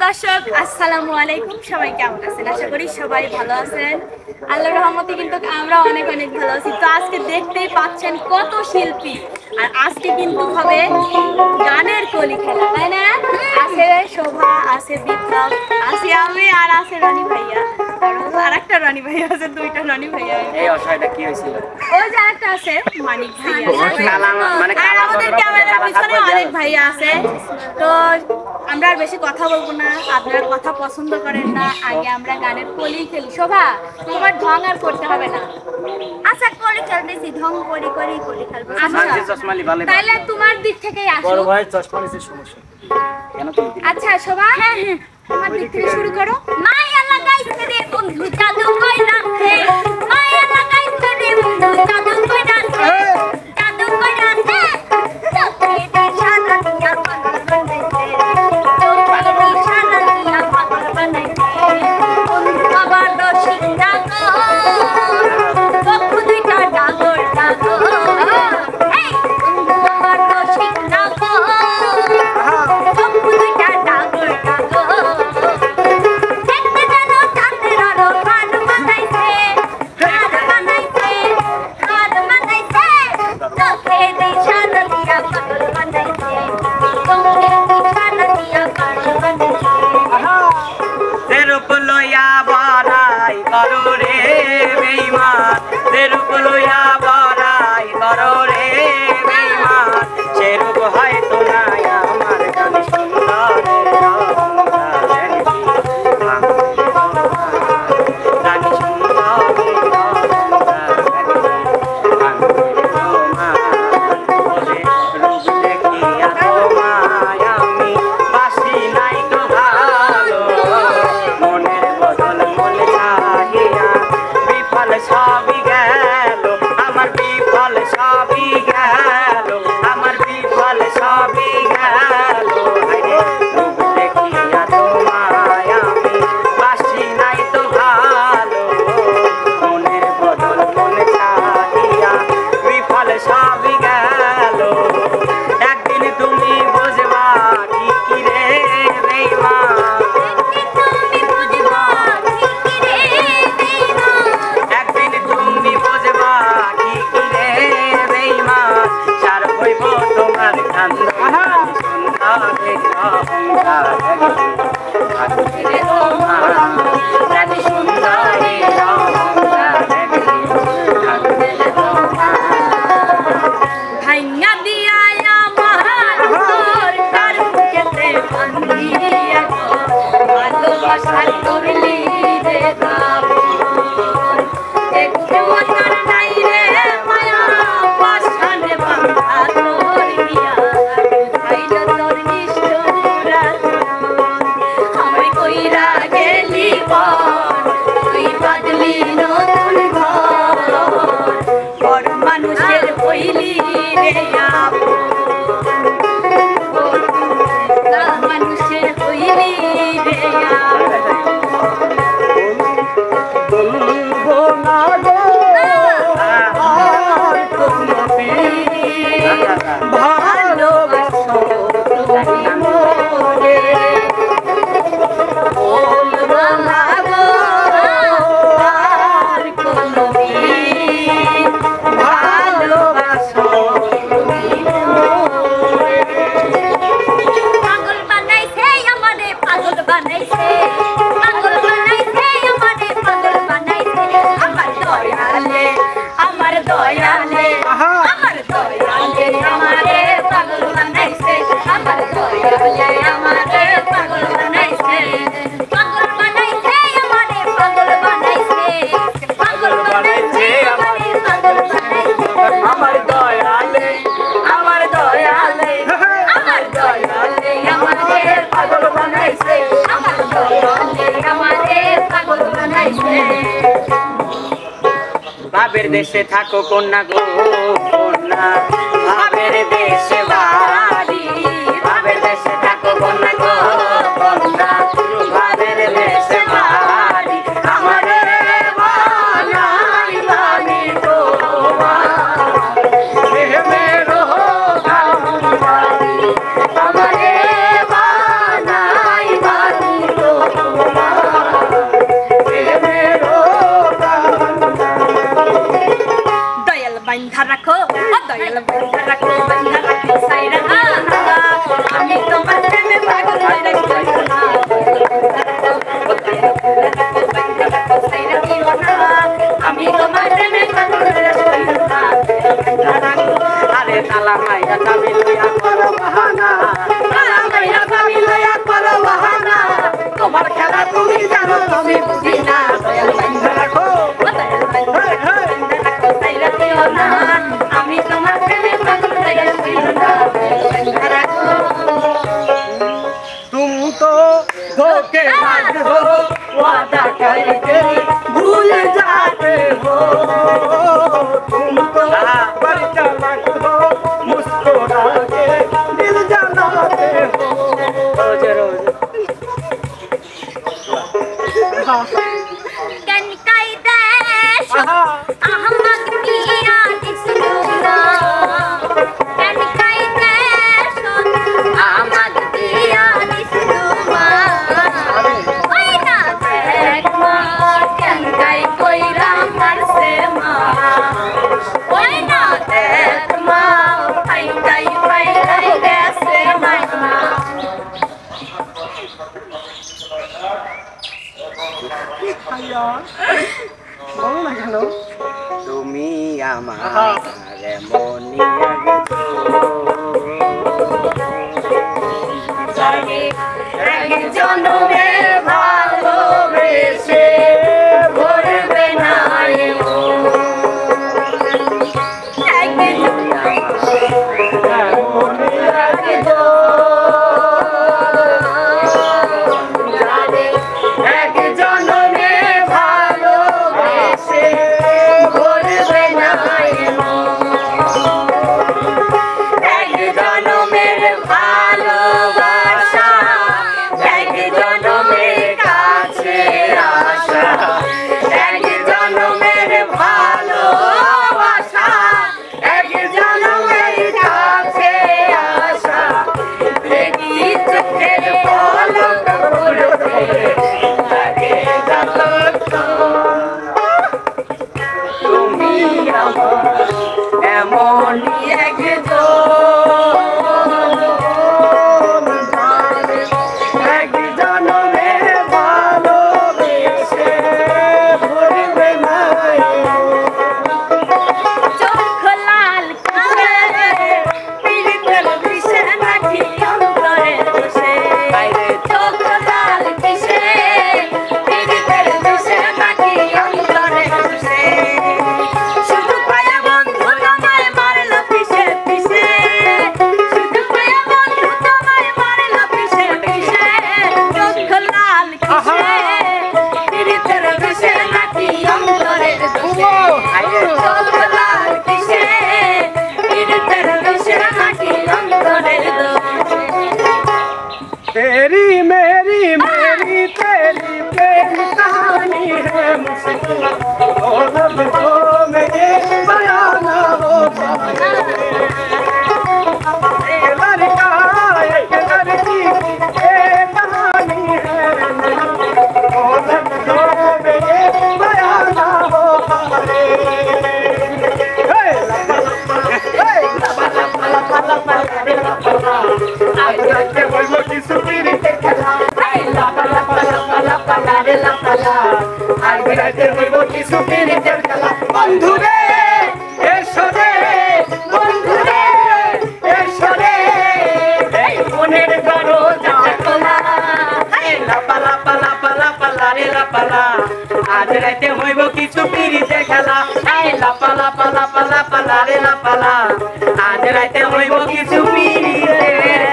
দর্শক আসসালামু আলাইকুম, সবাই কেমন আছেন? আশা করি সবাই ভালো আছেন। আল্লাহর রহমতে কিন্তু আমরা অনেক অনেক ভালো আছি। তো আজকে দেখতেই পাচ্ছেন কত শিল্পী, আর আজকে কিন্তু হবে গানের কলি খেলা, তাই না? আছে শোভা, আছে বিপ্লব, আছে আমি, আর আছে রনি ভাইয়া। আর একটা রনি ভাইয়া আছে, দুইটা রনি ভাইয়া। এই অসহায়টা কি হয়েছিল? ওই যে একটা আছে মানিক ভাইয়া, আর আমাদের ক্যামেরার পিছনে অনেক ভাইয়া আছে। তো আমরা আর বেশি কথা বলবো না, আপনারা কথা পছন্দ করেন না, আগে আমরা গানের কলি খেলি। শোভা, তোমার ঢং আর করতে হবে না। আচ্ছা কলি খেলতেছি, ঢং করি করি কলি খেলবো। তাইলে তোমার দিক থেকেই আসো। বড় ভাই চশমা নিতে সমস্যা কেন তুমি? আচ্ছা শোভা, তোমার দিক থেকে শুরু করো। মায়া লাগাইছে রে বন্ধু জাদু কইরা রে, মায়া লাগাইছে রে বন্ধু জাদু কইরা রে, জাদু কইরা রে, তোকে দিশানা দিয়া পাগল বানাইছে, তোকে দিশানা দিয়া পাগল বানাইছে, বন্ধু আবার দর্শিক ডাকো, চক্ষু দুইটা ডাগর ডাগো, এই বন্ধু আবার দর্শিক ডাকো, চক্ষু দুইটা ডাগর ডাগো, দেখতে যেন চাঁদের আলো হাত বানাইছে, হাত বানাইছে, হাত বানাইছে, চোখে দিশানা দিয়া পাগল বানাইছে, চোখে দিশানা দিয়া পাগল বানাইছে। রূপ লইয়া বড়াই করো রে বেঈমান, রূপ লইয়া বড়াই করো রে বেঈমান, সে রূপ হয়তো নাই আমার গান সুন্দর রানী সুন্দর রূপ দেখিয়া তোমায় আমি বাসি নাই তো ভালো, মনের বদল মন চাহিয়া বিফল সবই গেল, আমার বিফল সবই গেল, আমার বিফল সবই গেল, রূপ দেখিয়া তোমায় আমি বাসি নাই তো ভালো, মনের বদল মন চাহিয়া বিফল সবই গেল, একদিন তুমি বুঝবা ঠিকই রে বেঈমান, একদিন তুমি বুঝবা ঠিকই রে বেঈমান, সার হইব তোমার কান্দ রানী সুন্দরী ভাইয়া দিয়া আমার তোর তার বুকেতে বান্ধিয়া গো, ভালোবাসার করলি রে দাপন, একটু মন নাই রে মায়া পাশানে বাঁধা করিয়া, ভাইলো তোর নিষ্ঠুর আচরণ, আমায় কইরা গেলি বন, তুই বাদলি নতুন ঘর, বড় মানুষের হইলি রে আপন, মানুষের হইলি রে আপন। বলবো না গো আর কোনদিন ভালোবাসো তুমি মোরে, বলবো না গো আর কোনদিন ভালোবাসো তুমি মোরে। পাগল বানাইছে আমারে, পাগল বানাইছে, পাগল বানাইছে আমারে, পাগল বানাইছে, আমার দয়ালে, আমার দয়ালে, আমার দয়ালে আমারে পাগল বানাইছে, আমার দয়ালে আমারে পাগল বানাইছে, পাগল বানাইছে আমারে, পাগল বানাইছে, পাগল বানাইছে আমারে, পাগল বানাইছে, আমার দয়ালে, আমার দয়ালে, আমার দয়ালে আমারে পাগল বানাইছে, আমার দয়ালে আমারে পাগল বানাইছে। ভাবের দেশে থাকো কন্যা গো কন্যা, ভাবের দেশে বাড়ি, ভাবের দেশে থাকো কন্যা গো কন্যা, ভাবের দেশে বাড়ি, আমারে বানাই বানি তোমার, মেরো আমারে বানাই বানি करके भूल जाते हो तुम तो पर चालाक हो मुस्कुरा के दिल जलाते हो रोज रोज कनकाई देश अहमद पिया दिसलूना कनकाई देश अहमद पिया दिसलूना ओई ना देख मां कनकाई कोइरा मरसे मां ओई ना देख मां कनकाई कोइरा कैसे मां তুমি আমার মনিয়া গেছো এক জনমের ভালোবেসে ভরবে না এ মন। এক জনমের ভালোবেসে ভরবে না এ মন। এক জনমের ভালোবাসা এক জনমের কাছে আসা এক জনমের ভালোবাসা এক জনমের কাছে আসা দেখি চোখের পলক পড়তে লাগে তুমি আমার এমনই একজন এক জনমের ভালোবেসে ভরবে না চোখ লাল করে পীড়িতের বিষে নাকি অন্তরে বসে চোখ লাল বিষে পীড়িতের বিষে নাকি অন্তরে বসে শুধু পায়া বন্ধু তোমায় মারলো পিছে পিছে শুধু পায়া বন্ধু তোমায় মারলো পিছে পিছে চোখ লাল কিসে পীড়িতের বিষে নাকি অন্তরে বসে চোখ লাল কিসে পীড়িতের বিষে নাকি অন্তরে বসে तेरी मेरी मेरी तेरी प्रेम कहानी है मुश्किल और लफ्ज़ों में ये बयां ना हो पाए एक लड़का एक लड़की की ये कहानी है और लफ्ज़ों में ये बयां ना हो पाए বন্ধুরে এসো রে বন্ধুরে এসো রে এই মনের দরজা খোলা লাপা লাপা লাপা লাপা লারে লাপালা আজ রাতে হইব কিছু পিরিতে খেলা লাপা লাপা লাপা লাপা লারে লাপালা আজ রাতে হইব কিছু পিরিতে